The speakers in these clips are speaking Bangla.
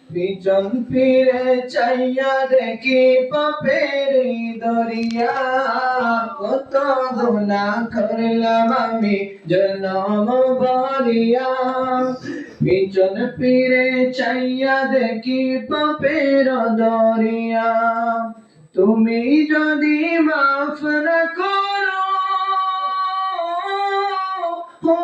পিছন ফিরে চাইয়া দেখি পাপের দরিয়া, কত গুনাহ করলাম আমি জনম ভরিয়া। পিছন ফিরে চাইয়া দেখি পাপের দরিয়া, তুমি যদি মাফ না করো ও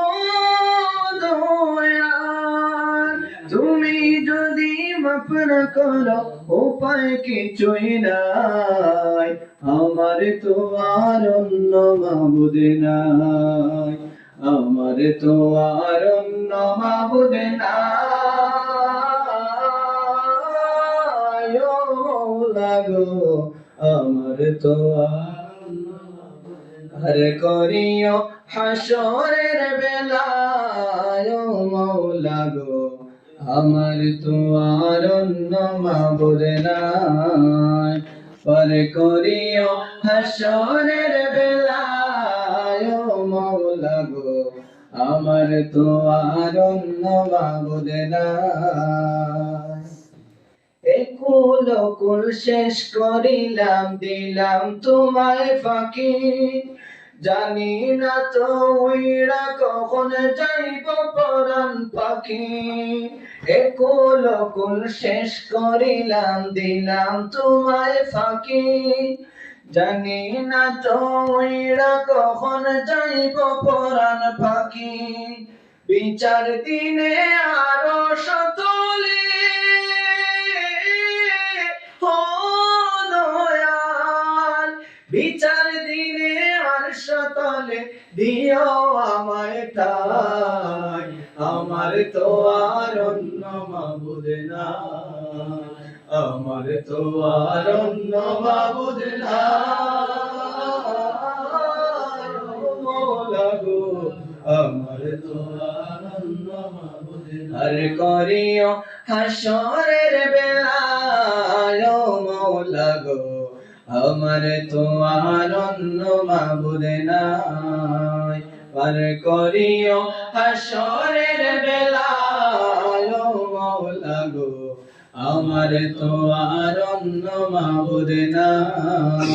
দয়াল, তুমি যদি মাফ না করো উপায় কিছুই নাই, আমার তো আর অন্য মাবুদ নাই, আমার তো আর অন্য মাবুদ নাই। ও মওলা গো, আমার তো আর করিও হাসরের বেলায়, ও মওলা গো, আমার তো আর অন্য মাবুদ নাই। পার করিও হাসরের বেলায়, ও মওলা গো, আমার তো আর অন্য মাবুদ নাই। একুল কুল শেষ করিলাম দিলাম তোমায় ফাঁকি, জানি না তো উইরা কখন যাইব পরাণ পাখি। একুল কুল শেষ করিলাম দিলাম তোমায় ফাঁকি, জানি না তো উইরা কখন যাইব পরাণ পাখি। বিচার দিনে আরো শতলে বিচার দিনে আর শতলে দিও আমায় ঠাই, আমার তো আর অন্য মাবুদ নাই, আমার তো আর অন্য মাবুদ নাই। ও মওলা গো, আমার তো আর অন্য মাবুদ নাই। আর করিও হাসরের বেলায়, ও মওলা গো, আমার তো আর অন্য মাবুদ নাই। পার করিও হাসরের বেলায়, ও মওলা গো, আমার তো আর অন্য মাবুদ নাই।